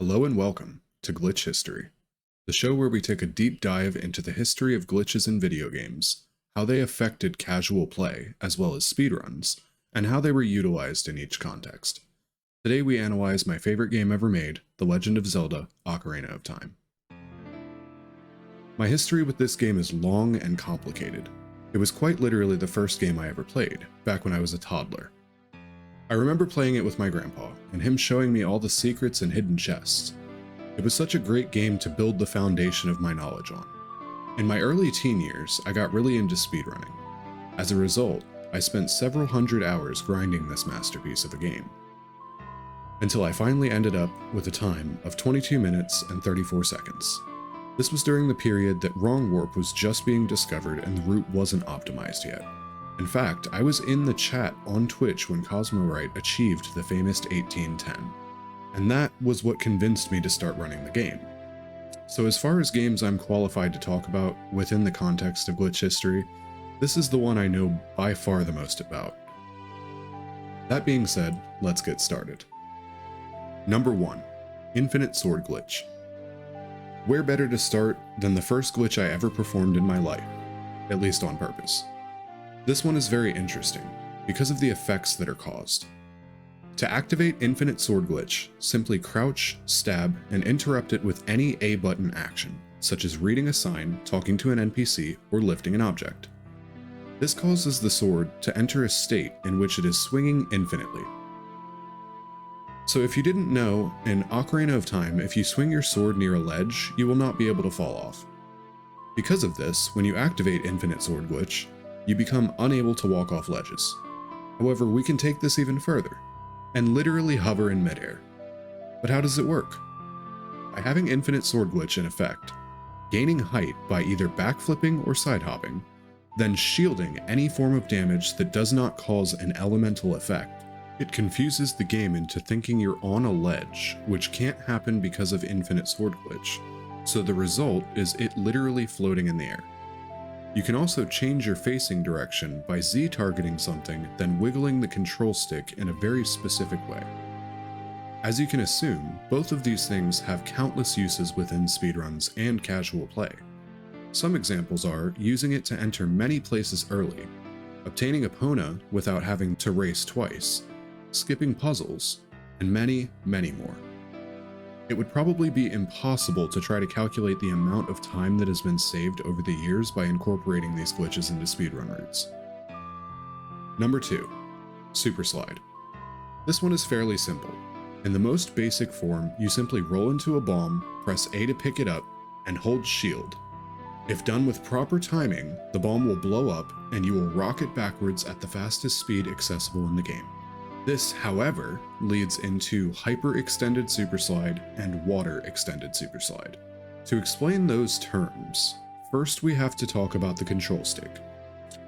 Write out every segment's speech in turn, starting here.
Hello and welcome to Glitch History, the show where we take a deep dive into the history of glitches in video games, how they affected casual play as well as speedruns, and how they were utilized in each context. Today we analyze my favorite game ever made, The Legend of Zelda: Ocarina of Time. My history with this game is long and complicated. It was quite literally the first game I ever played, back when I was a toddler. I remember playing it with my grandpa, and him showing me all the secrets and hidden chests. It was such a great game to build the foundation of my knowledge on. In my early teen years, I got really into speedrunning. As a result, I spent several hundred hours grinding this masterpiece of a game, until I finally ended up with a time of 22 minutes and 34 seconds. This was during the period that Wrong Warp was just being discovered and the route wasn't optimized yet. In fact, I was in the chat on Twitch when Cosmorite achieved the famous 1810, and that was what convinced me to start running the game. So as far as games I'm qualified to talk about within the context of glitch history, this is the one I know by far the most about. That being said, let's get started. Number 1. Infinite Sword Glitch. Where better to start than the first glitch I ever performed in my life, at least on purpose. This one is very interesting, because of the effects that are caused. To activate Infinite Sword Glitch, simply crouch, stab, and interrupt it with any A button action, such as reading a sign, talking to an NPC, or lifting an object. This causes the sword to enter a state in which it is swinging infinitely. So if you didn't know, in Ocarina of Time, if you swing your sword near a ledge, you will not be able to fall off. Because of this, when you activate Infinite Sword Glitch, you become unable to walk off ledges. However, we can take this even further, and literally hover in midair. But how does it work? By having Infinite Sword Glitch in effect, gaining height by either backflipping or side hopping, then shielding any form of damage that does not cause an elemental effect, it confuses the game into thinking you're on a ledge, which can't happen because of Infinite Sword Glitch, so the result is it literally floating in the air. You can also change your facing direction by Z-targeting something, then wiggling the control stick in a very specific way. As you can assume, both of these things have countless uses within speedruns and casual play. Some examples are using it to enter many places early, obtaining Epona without having to race twice, skipping puzzles, and many, many more. It would probably be impossible to try to calculate the amount of time that has been saved over the years by incorporating these glitches into speedrun routes. Number 2. Super Slide. This one is fairly simple. In the most basic form, you simply roll into a bomb, press A to pick it up, and hold shield. If done with proper timing, the bomb will blow up and you will rocket backwards at the fastest speed accessible in the game. This, however, leads into Hyper Extended Super Slide and Water Extended Super Slide. To explain those terms, first we have to talk about the control stick.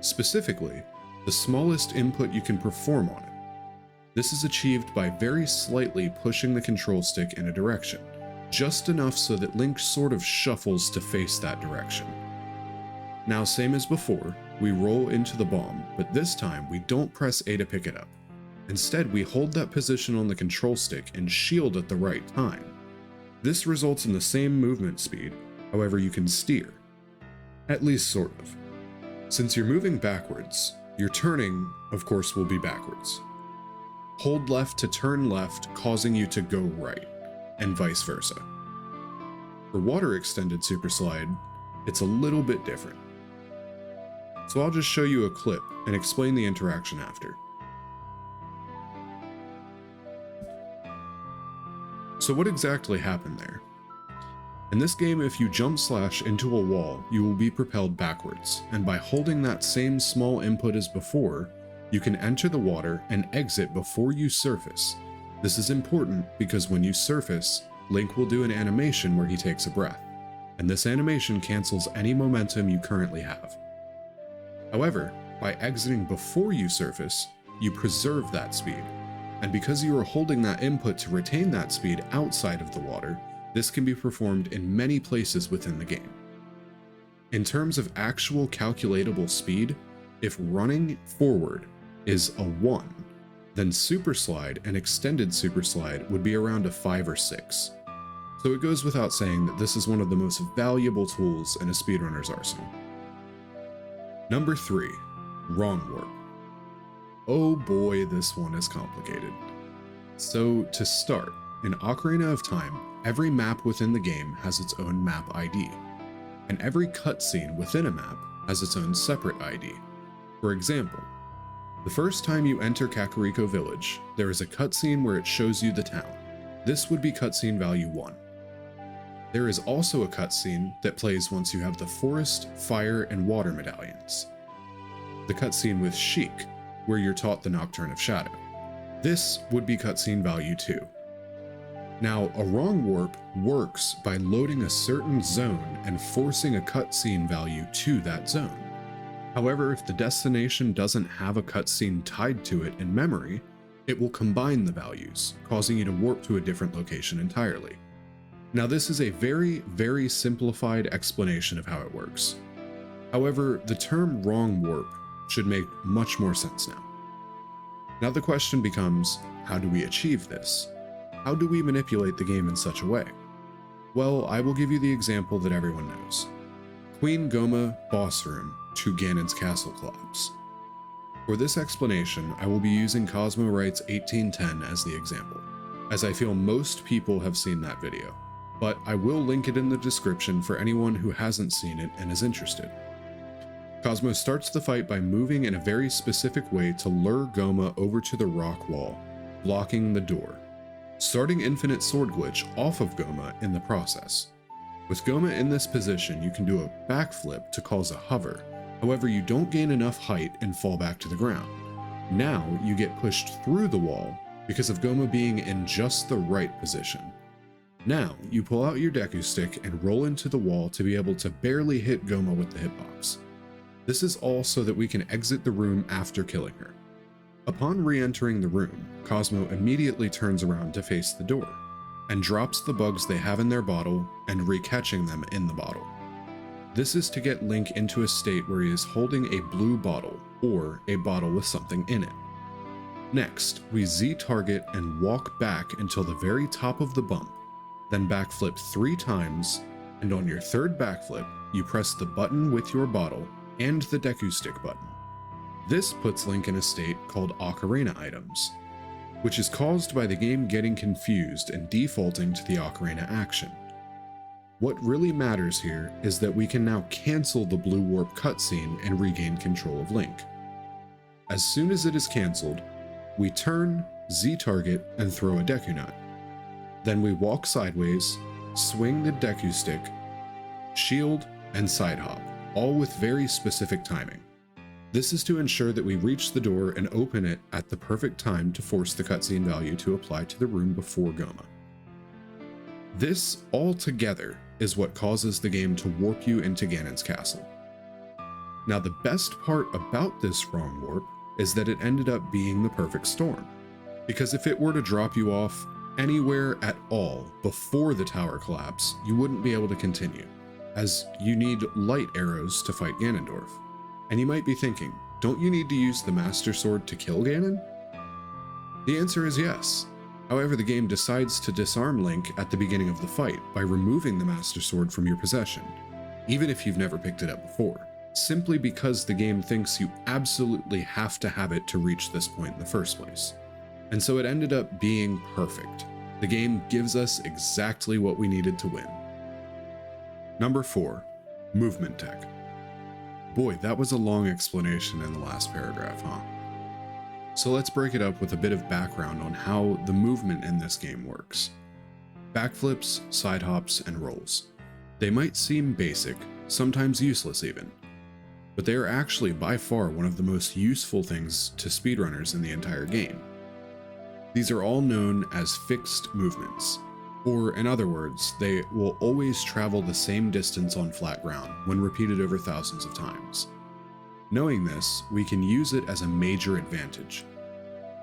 Specifically, the smallest input you can perform on it. This is achieved by very slightly pushing the control stick in a direction, just enough so that Link sort of shuffles to face that direction. Now, same as before, we roll into the bomb, but this time we don't press A to pick it up. Instead, we hold that position on the control stick and shield at the right time. This results in the same movement speed, however you can steer. At least sort of. Since you're moving backwards, your turning, of course, will be backwards. Hold left to turn left, causing you to go right, and vice versa. For Water Extended Super Slide, it's a little bit different. So I'll just show you a clip and explain the interaction after. So what exactly happened there? In this game, if you jump slash into a wall, you will be propelled backwards, and by holding that same small input as before, you can enter the water and exit before you surface. This is important because when you surface, Link will do an animation where he takes a breath, and this animation cancels any momentum you currently have. However, by exiting before you surface, you preserve that speed. And because you are holding that input to retain that speed outside of the water, this can be performed in many places within the game. In terms of actual calculatable speed, if running forward is a 1, then Super Slide and Extended Super Slide would be around a 5 or 6. so it goes without saying that this is one of the most valuable tools in a speedrunner's arsenal. Number 3, Wrong Warp. Oh boy, this one is complicated. So to start, in Ocarina of Time, every map within the game has its own map ID, and every cutscene within a map has its own separate ID. For example, the first time you enter Kakariko Village, there is a cutscene where it shows you the town. This would be cutscene value 1. There is also a cutscene that plays once you have the Forest, Fire, and Water medallions. The cutscene with Sheik, where you're taught the Nocturne of Shadow. This would be cutscene value 2. Now, a wrong warp works by loading a certain zone and forcing a cutscene value to that zone. However, if the destination doesn't have a cutscene tied to it in memory, it will combine the values, causing you to warp to a different location entirely. Now, this is a very, very simplified explanation of how it works. However, the term wrong warp should make much more sense now. Now the question becomes, how do we achieve this? How do we manipulate the game in such a way? Well, I will give you the example that everyone knows. Queen Gohma boss room to Ganon's castle collapse. For this explanation, I will be using Cosmo Writes 1810 as the example, as I feel most people have seen that video, but I will link it in the description for anyone who hasn't seen it and is interested. Cosmo starts the fight by moving in a very specific way to lure Gohma over to the rock wall, blocking the door, starting Infinite Sword Glitch off of Gohma in the process. With Gohma in this position, you can do a backflip to cause a hover. However, you don't gain enough height and fall back to the ground. Now you get pushed through the wall because of Gohma being in just the right position. Now you pull out your Deku Stick and roll into the wall to be able to barely hit Gohma with the hitbox. This is all so that we can exit the room after killing her. Upon re-entering the room, Cosmo immediately turns around to face the door, and drops the bugs they have in their bottle and re-catching them in the bottle. This is to get Link into a state where he is holding a blue bottle, or a bottle with something in it. Next, we Z-target and walk back until the very top of the bump, then backflip 3 times, and on your third backflip, you press the button with your bottle and the Deku Stick button. This puts Link in a state called Ocarina items, which is caused by the game getting confused and defaulting to the Ocarina action. What really matters here is that we can now cancel the blue warp cutscene and regain control of Link. As soon as it is cancelled, we turn, Z-target, and throw a Deku Nut. Then we walk sideways, swing the Deku Stick, shield, and side hop, all with very specific timing. This is to ensure that we reach the door and open it at the perfect time to force the cutscene value to apply to the room before Gohma. This all together is what causes the game to warp you into Ganon's castle. Now the best part about this wrong warp is that it ended up being the perfect storm, because if it were to drop you off anywhere at all before the tower collapse, you wouldn't be able to continue, as you need light arrows to fight Ganondorf. And you might be thinking, don't you need to use the Master Sword to kill Ganon? The answer is yes. However, the game decides to disarm Link at the beginning of the fight by removing the Master Sword from your possession, even if you've never picked it up before, simply because the game thinks you absolutely have to have it to reach this point in the first place. And so it ended up being perfect. The game gives us exactly what we needed to win. Number 4, movement tech. Boy, that was a long explanation in the last paragraph, huh? So let's break it up with a bit of background on how the movement in this game works. Backflips, side hops, and rolls. They might seem basic, sometimes useless even, but they are actually by far one of the most useful things to speedrunners in the entire game. These are all known as fixed movements, or in other words, they will always travel the same distance on flat ground when repeated over thousands of times. Knowing this, we can use it as a major advantage.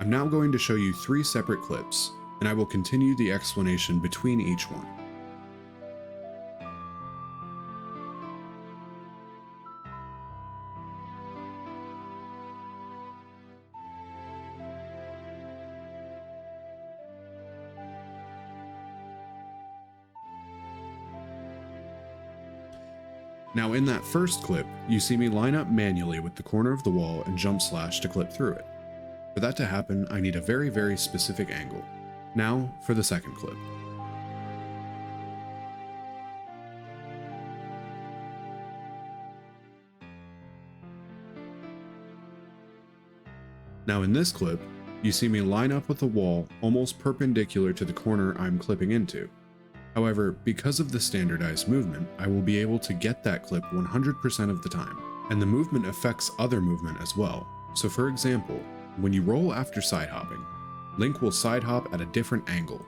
I'm now going to show you 3 separate clips, and I will continue the explanation between each one. Now in that first clip, you see me line up manually with the corner of the wall and jump slash to clip through it. For that to happen, I need a very specific angle. Now for the second clip. Now in this clip, you see me line up with the wall almost perpendicular to the corner I'm clipping into. However, because of the standardized movement, I will be able to get that clip 100% of the time, and the movement affects other movement as well. So for example, when you roll after side hopping, Link will side hop at a different angle.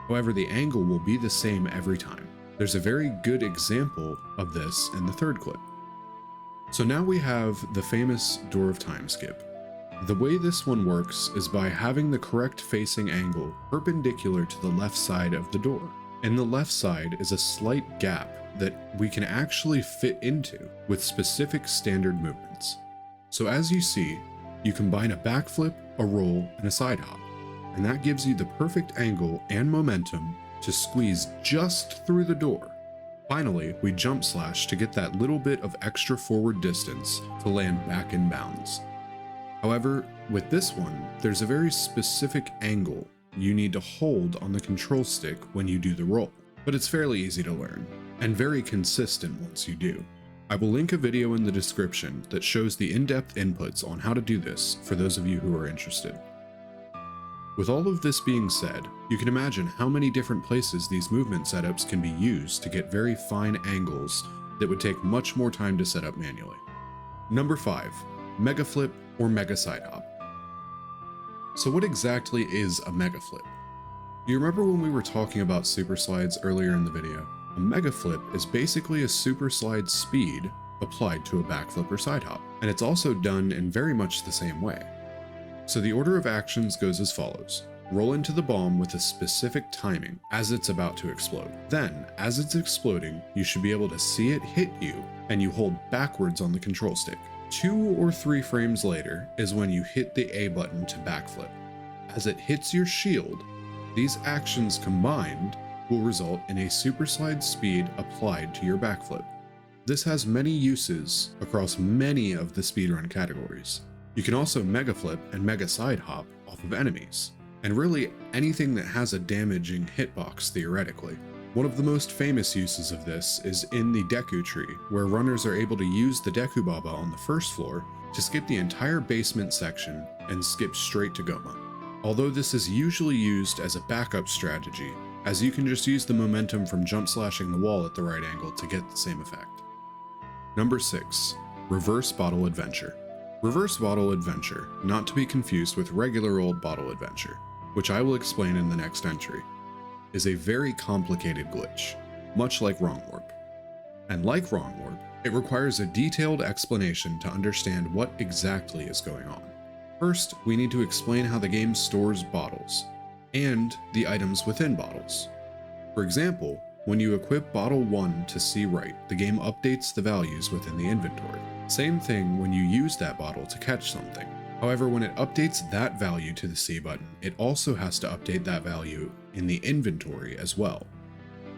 However, the angle will be the same every time. There's a very good example of this in the third clip. So now we have the famous Door of Time skip. The way this one works is by having the correct facing angle perpendicular to the left side of the door. And the left side is a slight gap that we can actually fit into with specific standard movements. So as you see, you combine a backflip, a roll, and a side hop, and that gives you the perfect angle and momentum to squeeze just through the door. Finally, we jump slash to get that little bit of extra forward distance to land back in bounds. However, with this one, there's a very specific angle you need to hold on the control stick when you do the roll, but it's fairly easy to learn, and very consistent once you do. I will link a video in the description that shows the in-depth inputs on how to do this for those of you who are interested. With all of this being said, you can imagine how many different places these movement setups can be used to get very fine angles that would take much more time to set up manually. Number 5, Mega Flip or Mega Side Hop. So what exactly is a Mega Flip? You remember when we were talking about super slides earlier in the video? A Mega Flip is basically a super slide speed applied to a backflip or side hop, and it's also done in very much the same way. So the order of actions goes as follows. Roll into the bomb with a specific timing as it's about to explode. Then, as it's exploding, you should be able to see it hit you, and you hold backwards on the control stick. 2 or 3 frames later is when you hit the A button to backflip. As it hits your shield, these actions combined will result in a super slide speed applied to your backflip. This has many uses across many of the speedrun categories. You can also mega flip and mega side hop off of enemies, and really anything that has a damaging hitbox theoretically. One of the most famous uses of this is in the Deku Tree, where runners are able to use the Deku Baba on the first floor to skip the entire basement section and skip straight to Goma. Although this is usually used as a backup strategy, as you can just use the momentum from jump slashing the wall at the right angle to get the same effect. Number 6, Reverse Bottle Adventure. Reverse Bottle Adventure, not to be confused with regular old Bottle Adventure, which I will explain in the next entry, is a very complicated glitch, much like Wrong Warp. And like Wrong Warp, it requires a detailed explanation to understand what exactly is going on. First, we need to explain how the game stores bottles, and the items within bottles. For example, when you equip bottle 1 to see right, the game updates the values within the inventory. Same thing when you use that bottle to catch something. However, when it updates that value to the C button, it also has to update that value in the inventory as well.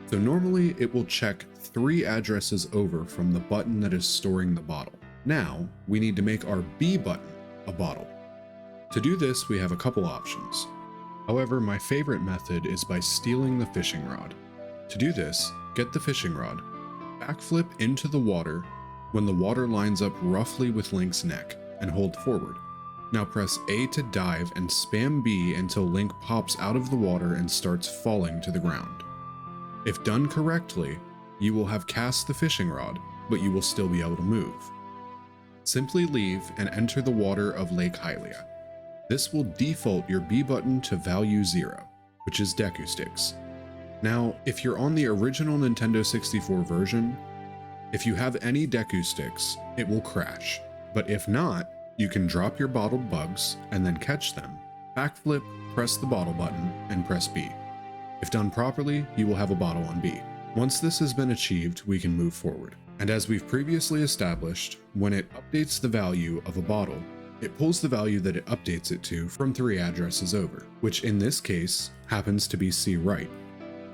So normally it will check 3 addresses over from the button that is storing the bottle. Now, we need to make our B button a bottle. To do this, we have a couple options. However, my favorite method is by stealing the fishing rod. To do this, get the fishing rod, backflip into the water when the water lines up roughly with Link's neck, and hold forward. Now press A to dive and spam B until Link pops out of the water and starts falling to the ground. If done correctly, you will have cast the fishing rod, but you will still be able to move. Simply leave and enter the water of Lake Hylia. This will default your B button to value 0, which is Deku Sticks. Now, if you're on the original Nintendo 64 version, if you have any Deku Sticks, it will crash. But if not, you can drop your bottled bugs and then catch them, backflip, press the bottle button, and press B. If done properly, you will have a bottle on B. Once this has been achieved, we can move forward. And as we've previously established, when it updates the value of a bottle, it pulls the value that it updates it to from 3 addresses over, which in this case happens to be C right.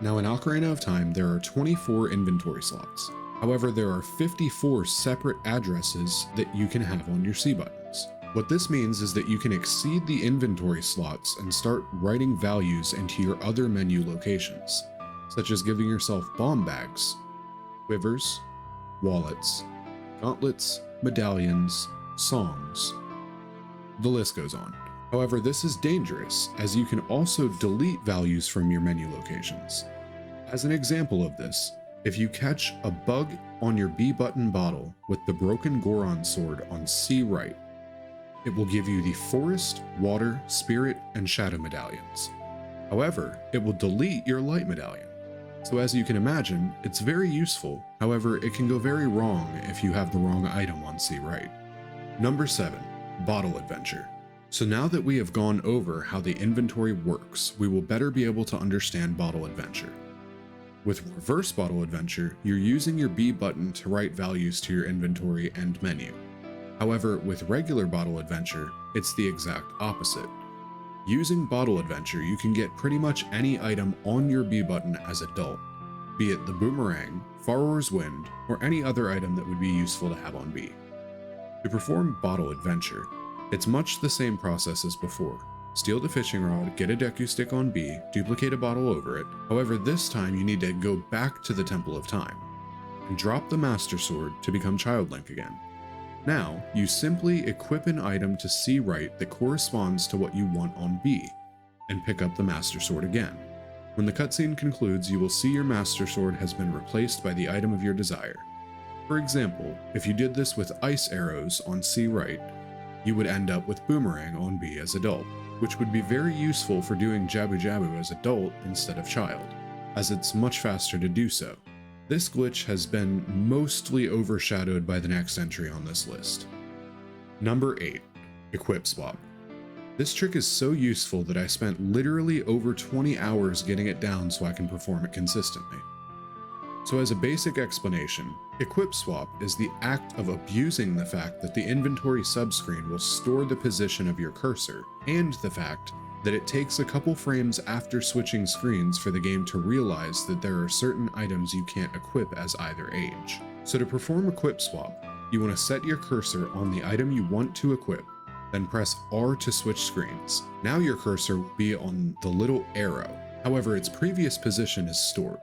Now in Ocarina of Time, there are 24 inventory slots. However, there are 54 separate addresses that you can have on your C buttons. What this means is that you can exceed the inventory slots and start writing values into your other menu locations, such as giving yourself bomb bags, quivers, wallets, gauntlets, medallions, songs. The list goes on. However, this is dangerous, as you can also delete values from your menu locations. As an example of this, if you catch a bug on your B button bottle with the broken Goron sword on C right, it will give you the Forest, Water, Spirit, and Shadow medallions. However, it will delete your Light medallion. So as you can imagine, it's very useful. However, it can go very wrong if you have the wrong item on C right. Number 7, Bottle Adventure. So now that we have gone over how the inventory works, we will better be able to understand Bottle Adventure. With Reverse Bottle Adventure, you're using your B button to write values to your inventory and menu. However, with regular Bottle Adventure, it's the exact opposite. Using Bottle Adventure, you can get pretty much any item on your B button as adult, be it the boomerang, Farore's Wind, or any other item that would be useful to have on B. To perform Bottle Adventure, it's much the same process as before. Steal the fishing rod, get a Deku stick on B, duplicate a bottle over it. However, this time you need to go back to the Temple of Time and drop the Master Sword to become Child Link again. Now, you simply equip an item to C right that corresponds to what you want on B, and pick up the Master Sword again. When the cutscene concludes, you will see your Master Sword has been replaced by the item of your desire. For example, if you did this with Ice Arrows on C right, you would end up with Boomerang on B as adult, which would be very useful for doing Jabu Jabu as adult instead of child, as it's much faster to do so. This glitch has been mostly overshadowed by the next entry on this list. Number 8, Equip Swap. This trick is so useful that I spent literally over 20 hours getting it down so I can perform it consistently. So as a basic explanation, Equip Swap is the act of abusing the fact that the inventory subscreen will store the position of your cursor, and the fact that it takes a couple frames after switching screens for the game to realize that there are certain items you can't equip as either age. So to perform Equip Swap, you want to set your cursor on the item you want to equip, then press R to switch screens. Now your cursor will be on the little arrow, however its previous position is stored.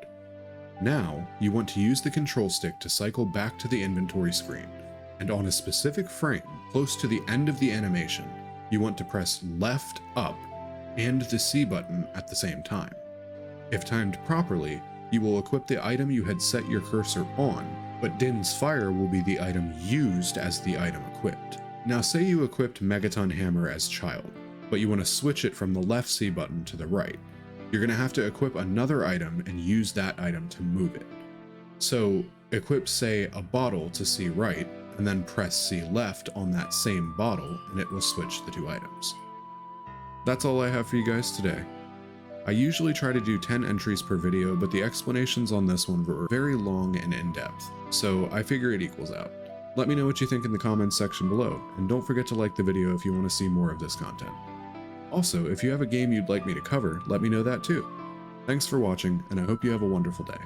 Now, you want to use the control stick to cycle back to the inventory screen, and on a specific frame, close to the end of the animation, you want to press left up and the C button at the same time. If timed properly, you will equip the item you had set your cursor on, but Din's Fire will be the item used as the item equipped. Now say you equipped Megaton Hammer as child, but you want to switch it from the left C button to the right. You're going to have to equip another item and use that item to move it. So equip, say, a bottle to C right, and then press C left on that same bottle, and it will switch the two items. That's all I have for you guys today. I usually try to do 10 entries per video, but the explanations on this one were very long and in-depth, so I figure it equals out. Let me know what you think in the comments section below, and don't forget to like the video if you want to see more of this content. Also, if you have a game you'd like me to cover, let me know that too. Thanks for watching, and I hope you have a wonderful day.